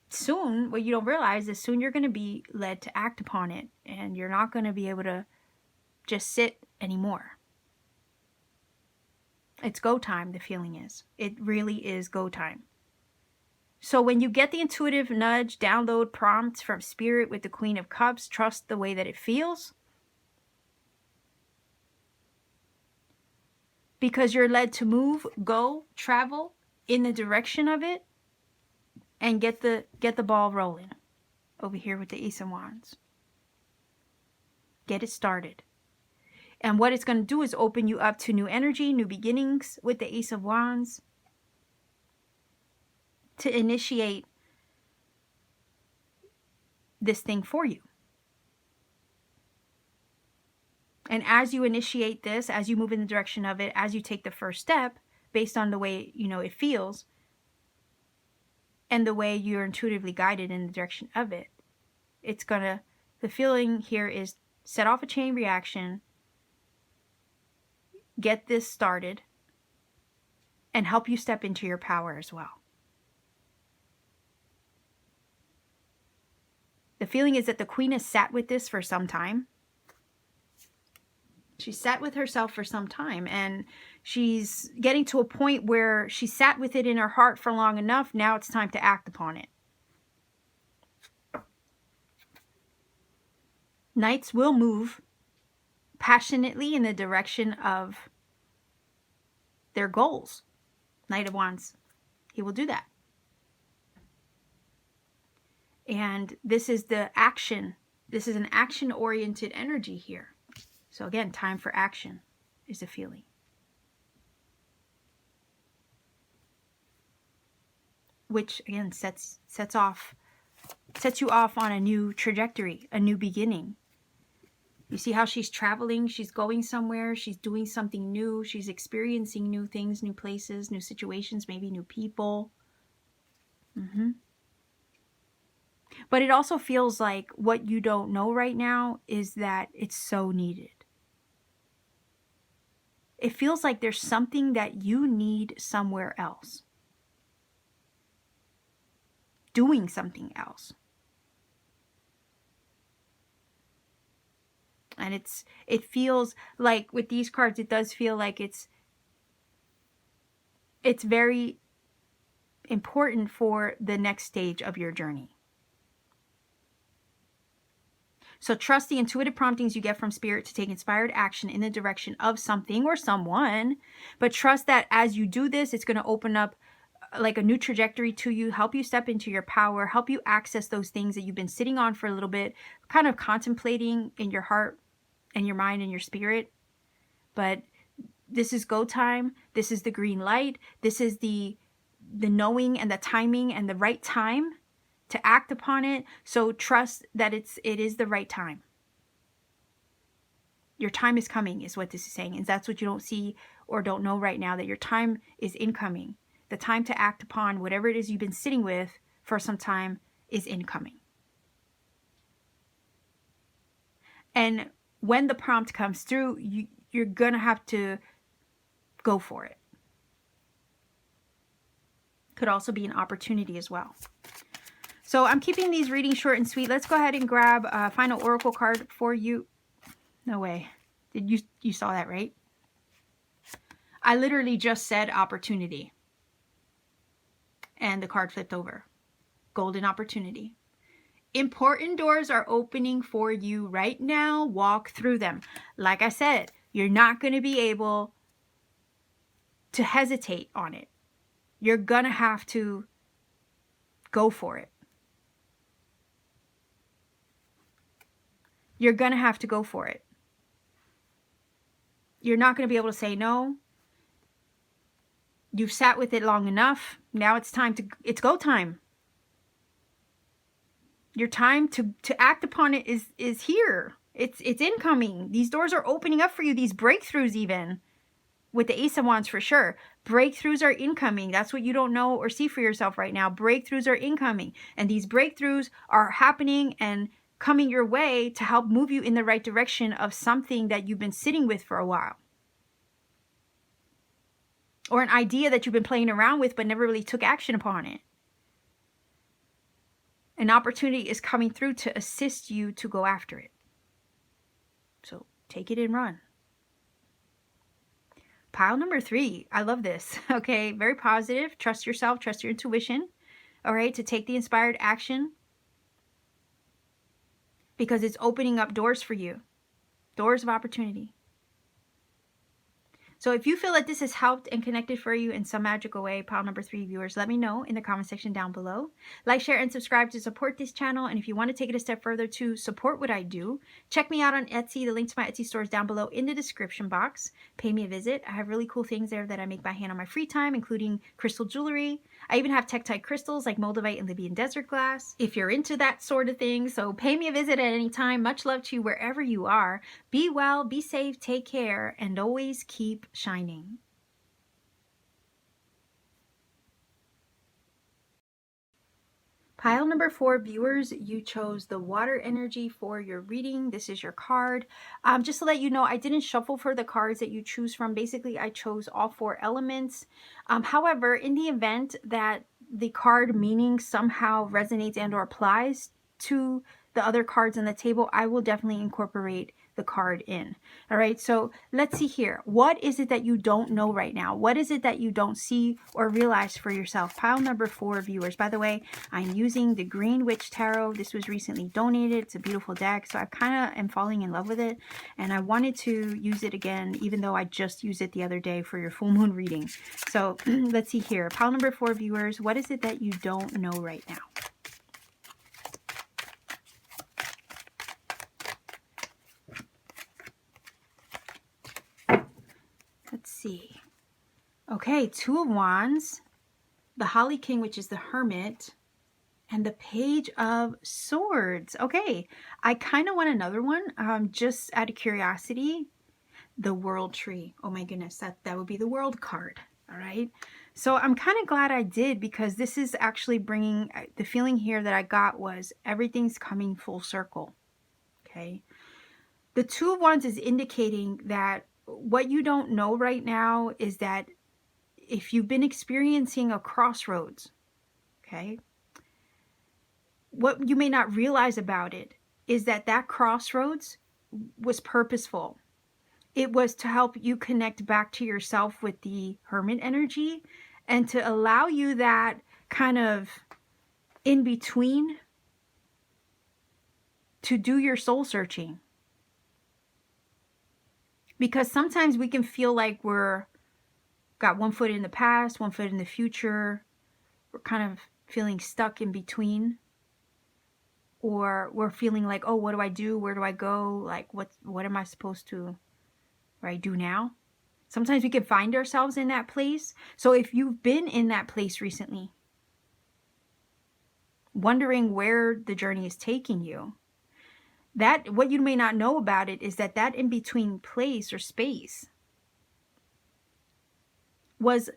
Soon, what you don't realize is soon you're going to be led to act upon it, and you're not going to be able to just sit anymore. It's go time, the feeling is. It really is go time. So when you get the intuitive nudge, download prompts from Spirit with the Queen of Cups, trust the way that it feels. because you're led to move, go, travel in the direction of it, and get the ball rolling over here with the Ace of Wands. Get it started. And what it's going to do is open you up to new energy, new beginnings with the Ace of Wands, to initiate this thing for you. And as you initiate this, as you move in the direction of it, as you take the first step, based on the way, it feels, and the way you're intuitively guided in the direction of it, the feeling here is set off a chain reaction, get this started, and help you step into your power as well. The feeling is that the Queen has sat with this for some time. She sat with herself for some time, and she's getting to a point where she sat with it in her heart for long enough. Now it's time to act upon it. Knights will move passionately in the direction of their goals. Knight of Wands, he will do that. And this is the action. This is an action-oriented energy here. So again, time for action is the feeling. Which again sets you off on a new trajectory, a new beginning. You see how she's traveling, she's going somewhere, she's doing something new, she's experiencing new things, new places, new situations, maybe new people. But it also feels like what you don't know right now is that it's so needed. It feels like there's something that you need somewhere else. Doing something else. And it feels like with these cards, it does feel like it's very important for the next stage of your journey. So trust the intuitive promptings you get from Spirit to take inspired action in the direction of something or someone. But trust that as you do this, it's going to open up like a new trajectory to you, help you step into your power, help you access those things that you've been sitting on for a little bit, kind of contemplating in your heart and your mind and your spirit. But this is go time. This is the green light. This is the knowing and the timing and the right time to act upon it. So trust that it is the right time. Your time is coming is what this is saying. And that's what you don't see or don't know right now, that your time is incoming. The time to act upon whatever it is you've been sitting with for some time is incoming. And when the prompt comes through, you're going to have to go for it. Could also be an opportunity as well. So I'm keeping these readings short and sweet. Let's go ahead and grab a final oracle card for you. No way. You saw that, right? I literally just said opportunity. And the card flipped over. Golden opportunity. Important doors are opening for you right now. Walk through them. Like I said, you're not going to be able to hesitate on it. You're going to have to go for it. You're going to have to go for it. You're not going to be able to say no. You've sat with it long enough. Now it's go time. Your time to act upon it is here. It's incoming. These doors are opening up for you. These breakthroughs even. With the Ace of Wands for sure. Breakthroughs are incoming. That's what you don't know or see for yourself right now. Breakthroughs are incoming. And these breakthroughs are happening and coming your way to help move you in the right direction of something that you've been sitting with for a while. Or an idea that you've been playing around with but never really took action upon it. An opportunity is coming through to assist you to go after it. So take it and run. Pile number 3. I love this. Okay, very positive. Trust yourself. Trust your intuition. All right, to take the inspired action. Because it's opening up doors for you. Doors of opportunity. So if you feel that this has helped and connected for you in some magical way, pile number 3 viewers, let me know in the comment section down below. Like, share, and subscribe to support this channel. And if you want to take it a step further to support what I do, check me out on Etsy. The link to my Etsy store is down below in the description box. Pay me a visit. I have really cool things there that I make by hand on my free time, including crystal jewelry. I even have Tektite crystals like Moldavite and Libyan desert glass, if you're into that sort of thing. So pay me a visit at any time. Much love to you wherever you are. Be well, be safe, take care, and always keep shining. Pile number 4, viewers, you chose the water energy for your reading. This is your card. Just to let you know, I didn't shuffle for the cards that you choose from. Basically, I chose all 4 elements. However, in the event that the card meaning somehow resonates and or applies to the other cards on the table, I will definitely incorporate the card in. All right, so let's see here. What is it that you don't know right now? What is it that you don't see or realize for yourself? Pile number 4, viewers. By the way, I'm using the Green Witch Tarot. This was recently donated. It's a beautiful deck, so I kind of am falling in love with it, and I wanted to use it again, even though I just used it the other day for your full moon reading. So let's see here. Pile number 4, viewers. What is it that you don't know right now? Let's see. Okay, 2 of Wands, the Holly King, which is the Hermit, and the Page of Swords. Okay, I kind of want another one, just out of curiosity. The World Tree. Oh my goodness, that would be the World card. All right. So I'm kind of glad I did, because this is actually bringing, the feeling here that I got was everything's coming full circle. Okay. The 2 of Wands is indicating that what you don't know right now is that if you've been experiencing a crossroads, okay, what you may not realize about it is that that crossroads was purposeful. It was to help you connect back to yourself with the Hermit energy, and to allow you that kind of in between to do your soul searching. Because sometimes we can feel like we're got one foot in the past, one foot in the future. We're kind of feeling stuck in between. Or we're feeling like, oh, what do I do? Where do I go? Like, what am I supposed to, do now? Sometimes we can find ourselves in that place. So if you've been in that place recently, wondering where the journey is taking you, that what you may not know about it is that in-between place or space was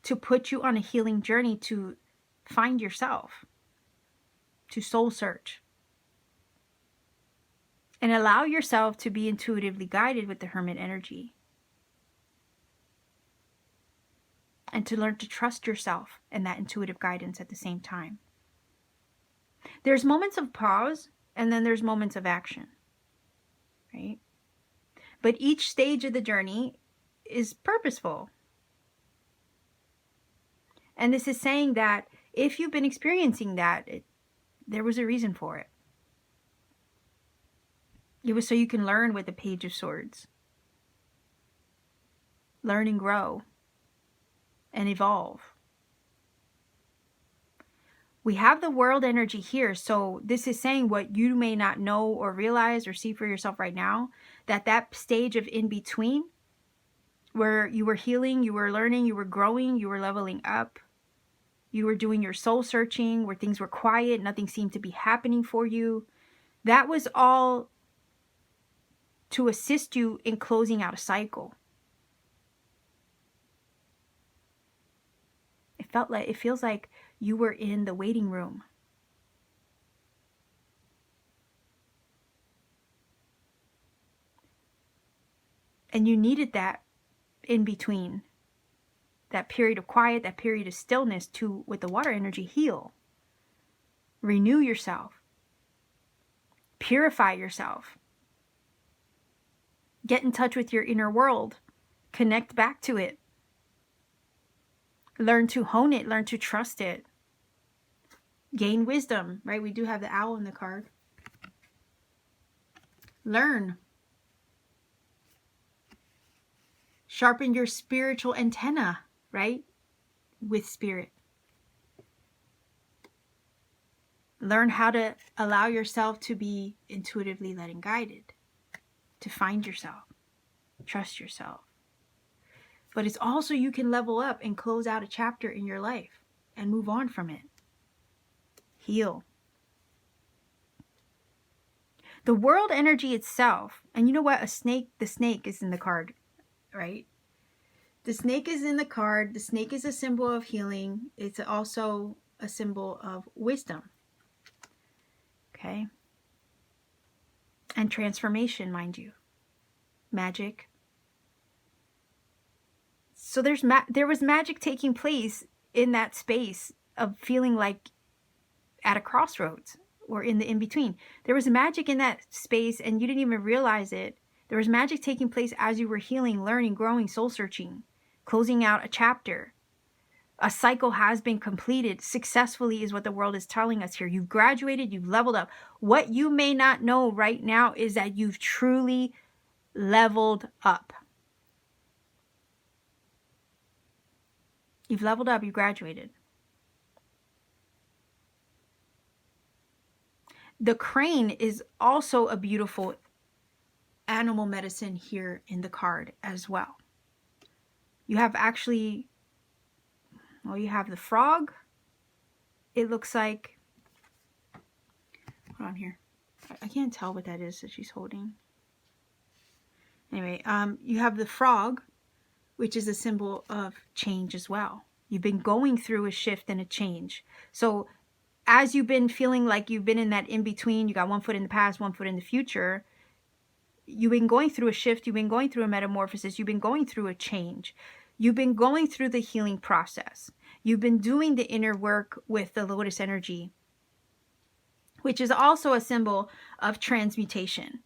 to put you on a healing journey to find yourself, to soul search, and allow yourself to be intuitively guided with the Hermit energy, and to learn to trust yourself and that intuitive guidance at the same time. There's moments of pause, and then there's moments of action, right? But each stage of the journey is purposeful. And this is saying that if you've been experiencing that, there was a reason for it. It was so you can learn with the Page of Swords. Learn and grow and evolve. We have the World energy here, so this is saying what you may not know or realize or see for yourself right now, that stage of in-between, where you were healing, you were learning, you were growing, you were leveling up, you were doing your soul searching, where things were quiet, nothing seemed to be happening for you, that was all to assist you in closing out a cycle. It feels like you were in the waiting room. And you needed that in between, that period of quiet, that period of stillness to, with the water energy, heal. Renew yourself. Purify yourself. Get in touch with your inner world. Connect back to it. Learn to hone it. Learn to trust it. Gain wisdom, right? We do have the owl in the card. Learn. Sharpen your spiritual antenna, right? With spirit. Learn how to allow yourself to be intuitively led and guided, to find yourself, trust yourself. But it's also you can level up and close out a chapter in your life and move on from it. Heal. The world energy itself, and you know what? The snake is in the card, right? The snake is in the card. The snake is a symbol of healing. It's also a symbol of wisdom. Okay? And transformation, mind you. Magic. So there was magic taking place in that space of feeling like at a crossroads or in the in-between. There was magic in that space and you didn't even realize it. There was magic taking place as you were healing, learning, growing, soul-searching, closing out a chapter. A cycle has been completed successfully is what the world is telling us here. You've graduated, you've leveled up. What you may not know right now is that you've truly leveled up. You've leveled up, you graduated. The crane is also a beautiful animal medicine here in the card as well. You have actually, well, you have the frog. It looks like, hold on here. I can't tell what that is that she's holding. Anyway, you have the frog, which is a symbol of change as well. You've been going through a shift and a change. So as you've been feeling like you've been in that in-between, you got one foot in the past, one foot in the future, you've been going through a shift, you've been going through a metamorphosis, you've been going through a change. You've been going through the healing process. You've been doing the inner work with the lotus energy, which is also a symbol of transmutation.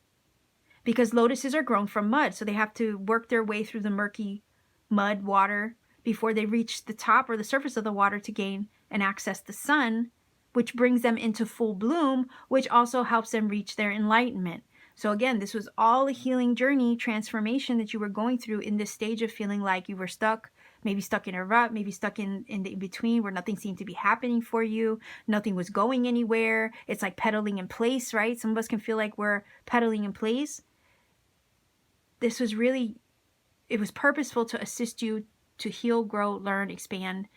Because lotuses are grown from mud, so they have to work their way through the murky mud water before they reach the top or the surface of the water to gain and access the sun, which brings them into full bloom, which also helps them reach their enlightenment. So again, this was all a healing journey, transformation that you were going through in this stage of feeling like you were stuck, maybe stuck in a rut, maybe stuck in the in-between where nothing seemed to be happening for you. Nothing was going anywhere. It's like pedaling in place, right? Some of us can feel like we're pedaling in place. This was really, it was purposeful to assist you to heal, grow, learn, expand,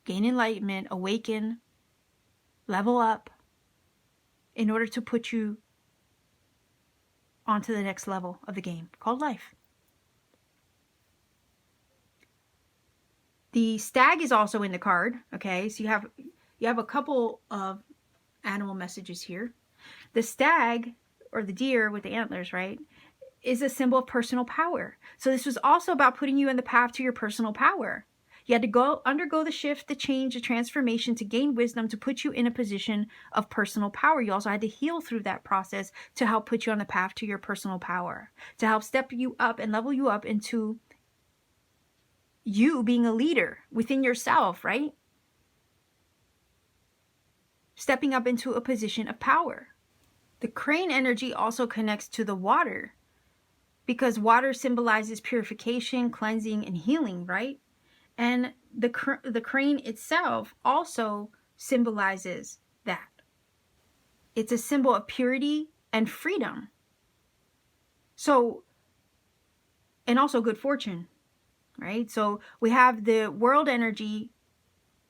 gain enlightenment, awaken, level up in order to put you onto the next level of the game called life. The stag is also in the card, okay? So you have a couple of animal messages here. The stag, or the deer with the antlers, right, is a symbol of personal power. So this was also about putting you in the path to your personal power. You had to undergo the shift, the change, the transformation to gain wisdom, to put you in a position of personal power. You also had to heal through that process to help put you on the path to your personal power, to help step you up and level you up into you being a leader within yourself, right? Stepping up into a position of power. The crane energy also connects to the water because water symbolizes purification, cleansing, and healing, right? And the crane itself also symbolizes that. It's a symbol of purity and freedom. So, and also good fortune, right? So we have the world energy,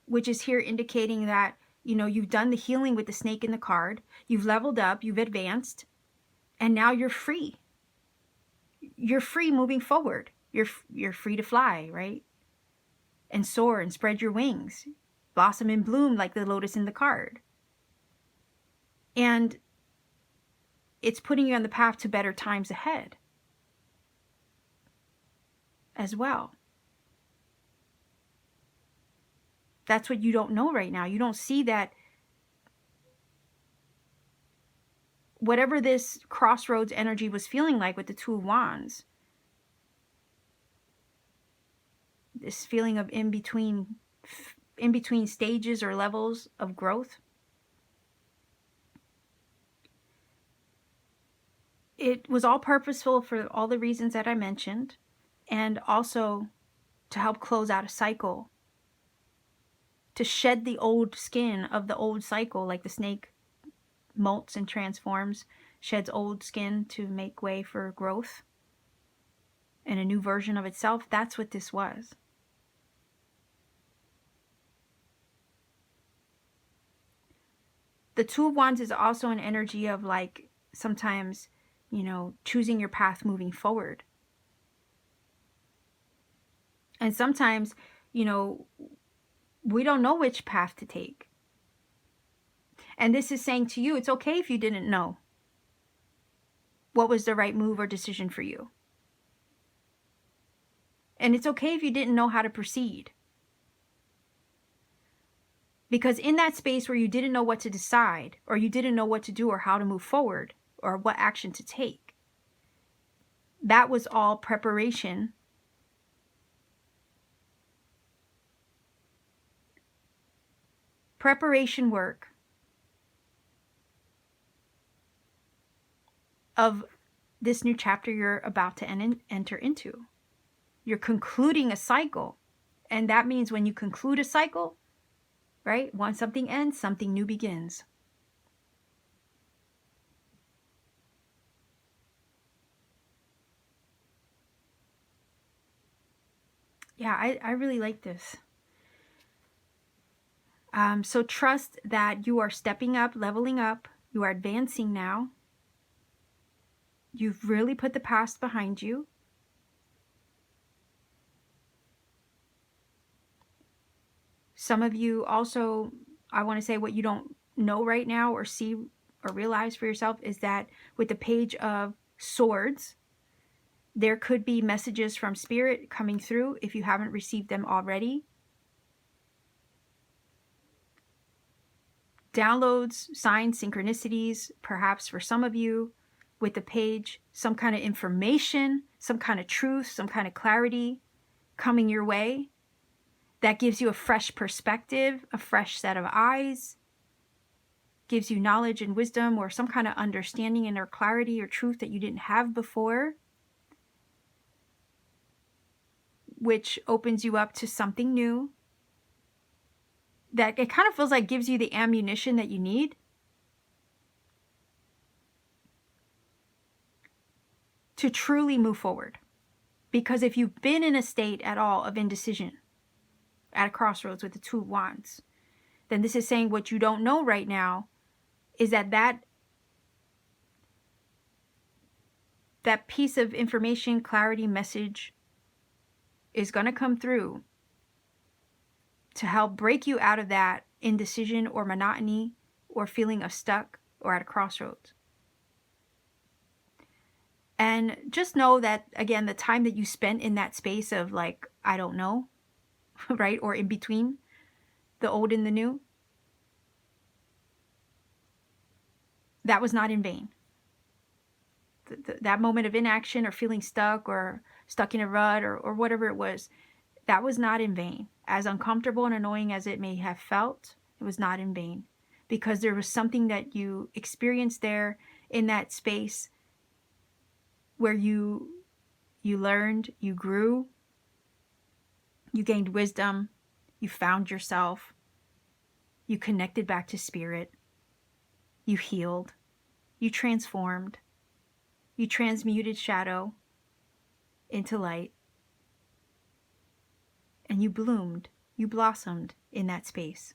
which is here indicating that, you know, you've done the healing with the snake in the card. You've leveled up, you've advanced, and now you're free. You're free moving forward. You're free to fly, right? And soar and spread your wings, blossom and bloom like the lotus in the card. And it's putting you on the path to better times ahead as well. That's what you don't know right now. You don't see that whatever this crossroads energy was feeling like with the Two of Wands, this feeling of in between stages or levels of growth, it was all purposeful for all the reasons that I mentioned. and also to help close out a cycle, to shed the old skin of the old cycle, like the snake molts and transforms, sheds old skin to make way for growth and a new version of itself. That's what this was. The Two of Wands is also an energy of like sometimes, you know, choosing your path moving forward. And sometimes, you know, we don't know which path to take. And this is saying to you, it's okay if you didn't know what was the right move or decision for you. And it's okay if you didn't know how to proceed. Because in that space where you didn't know what to decide, or you didn't know what to do or how to move forward, or what action to take, that was all preparation. Preparation work of this new chapter you're about to enter into. You're concluding a cycle. And that means when you conclude a cycle, right? Once something ends, something new begins. Yeah, I really like this. So trust that you are stepping up, leveling up. You are advancing now. You've really put the past behind you. Some of you also, I want to say what you don't know right now or see or realize for yourself is that with the Page of Swords, there could be messages from Spirit coming through if you haven't received them already. Downloads, signs, synchronicities, perhaps for some of you with the page, some kind of information, some kind of truth, some kind of clarity coming your way that gives you a fresh perspective, a fresh set of eyes, gives you knowledge and wisdom or some kind of understanding and or clarity or truth that you didn't have before, which opens you up to something new that it kind of feels like gives you the ammunition that you need to truly move forward. Because if you've been in a state at all of indecision, at a crossroads with the Two of Wands, then this is saying what you don't know right now is that piece of information, clarity, message is going to come through to help break you out of that indecision or monotony or feeling of stuck or at a crossroads. And just know that, again, the time that you spent in that space of like, I don't know, right? Or in between the old and the new, that was not in vain. That moment of inaction or feeling stuck or stuck in a rut or whatever it was, that was not in vain. As uncomfortable and annoying as it may have felt, it was not in vain. Because there was something that you experienced there in that space where you learned, you grew, you gained wisdom, you found yourself, you connected back to Spirit, you healed, you transformed, you transmuted shadow into light, and you bloomed, you blossomed in that space.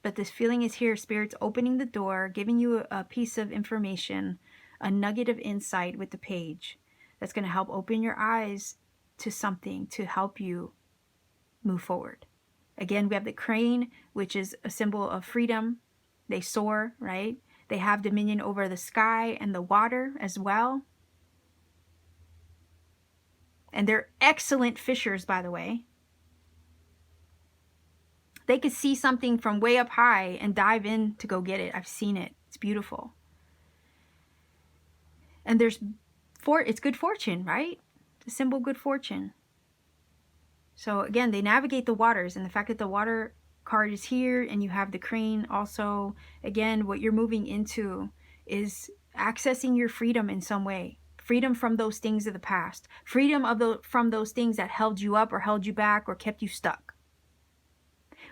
But this feeling is here. Spirit's opening the door, giving you a piece of information, a nugget of insight with the page that's going to help open your eyes to something to help you move forward. Again, we have the crane, which is a symbol of freedom. They soar, right? They have dominion over the sky and the water as well. And they're excellent fishers, by the way. They could see something from way up high and dive in to go get it. I've seen it. It's beautiful. And it's good fortune, right? The symbol of good fortune. So again, they navigate the waters, and the fact that the water card is here and you have the crane also, again, what you're moving into is accessing your freedom in some way. Freedom from those things of the past. Freedom from those things that held you up or held you back or kept you stuck.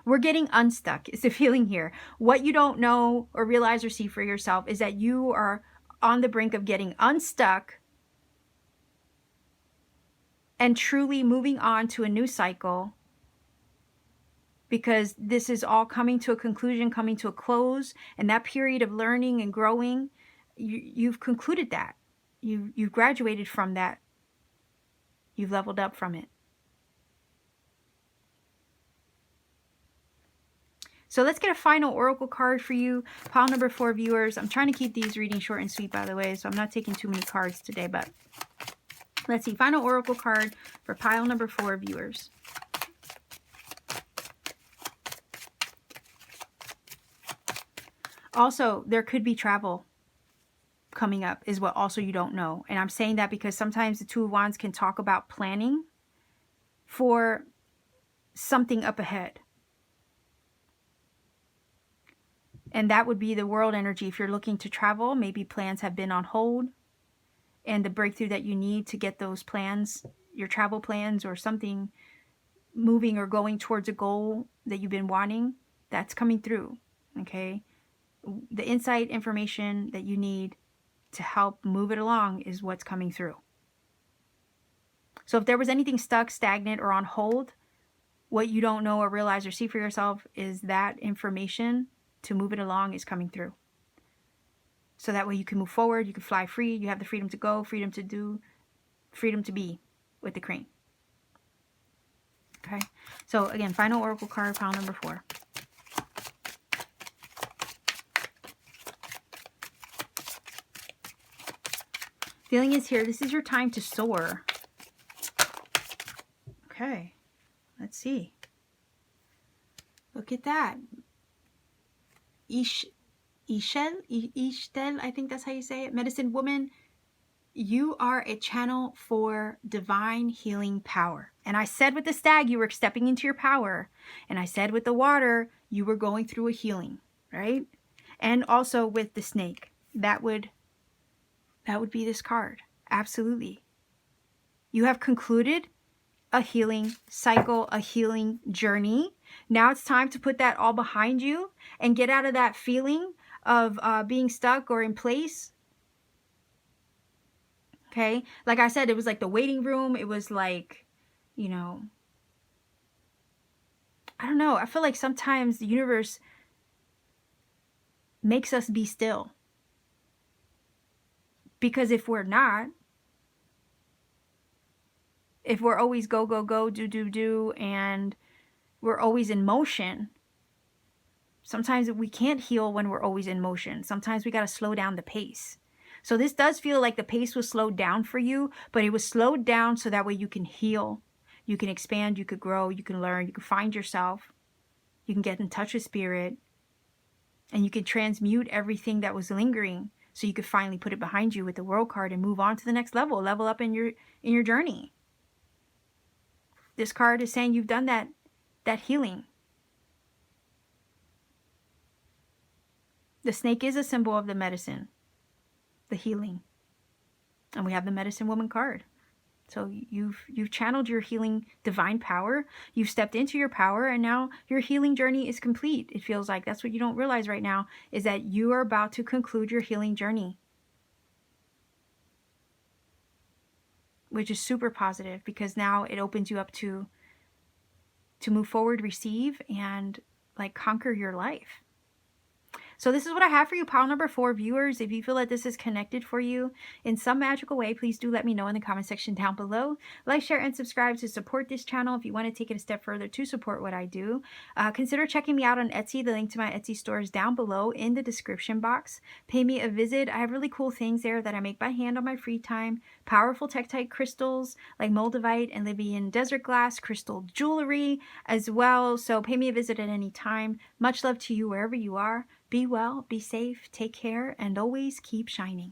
We're getting unstuck is the feeling here. What you don't know or realize or see for yourself is that you are on the brink of getting unstuck and truly moving on to a new cycle, because this is all coming to a conclusion, coming to a close, and that period of learning and growing, you've concluded that. You've graduated from that. You've leveled up from it. So let's get a final oracle card for you, pile number 4 viewers. I'm trying to keep these readings short and sweet, by the way, so I'm not taking too many cards today, but let's see. Final oracle card for pile number 4 viewers. Also, there could be travel coming up is what also you don't know. And I'm saying that because sometimes the Two of Wands can talk about planning for something up ahead. And that would be the world energy. If you're looking to travel, maybe plans have been on hold, and the breakthrough that you need to get those plans, your travel plans or something moving or going towards a goal that you've been wanting, that's coming through, okay? The insight information that you need to help move it along is what's coming through. So if there was anything stuck, stagnant, or on hold, what you don't know or realize or see for yourself is that information to move it along is coming through. So that way you can move forward, you can fly free, you have the freedom to go, freedom to do, freedom to be with the crane. Okay, so again, final oracle card, pile number 4. Feeling is here. This is your time to soar. Okay, let's see. Look at that. Ishtel, I think that's how you say it. Medicine woman, you are a channel for divine healing power. And I said with the stag, you were stepping into your power. And I said with the water, you were going through a healing, right? And also with the snake, that would be this card. Absolutely. You have concluded a healing cycle, a healing journey. Now it's time to put that all behind you and get out of that feeling of being stuck or in place. Okay? Like I said, it was like the waiting room. It was like, you know, I don't know. I feel like sometimes the universe makes us be still. Because if we're not, if we're always go, go, go, do, do, do, and we're always in motion, sometimes we can't heal when we're always in motion. Sometimes we got to slow down the pace. So this does feel like the pace was slowed down for you, but it was slowed down so that way you can heal, you can expand, you could grow, you can learn, you can find yourself, you can get in touch with spirit, and you can transmute everything that was lingering so you could finally put it behind you with the World card and move on to the next level up in your journey. This card is saying you've done that healing. The snake is a symbol of the medicine, the healing. And we have the medicine woman card. So you've channeled your healing divine power. You've stepped into your power, and now your healing journey is complete. It feels like that's what you don't realize right now, is that you are about to conclude your healing journey. Which is super positive, because now it opens you up to move forward, receive, and like conquer your life. So this is what I have for you, pile number 4 viewers. If you feel that this is connected for you in some magical way, please do let me know in the comment section down below. Like, share, and subscribe to support this channel if you want to take it a step further to support what I do. Consider checking me out on Etsy. The link to my Etsy store is down below in the description box. Pay me a visit. I have really cool things there that I make by hand on my free time. Powerful tektite crystals like moldavite and Libyan desert glass, crystal jewelry as well. So pay me a visit at any time. Much love to you wherever you are. Be well, be safe, take care, and always keep shining.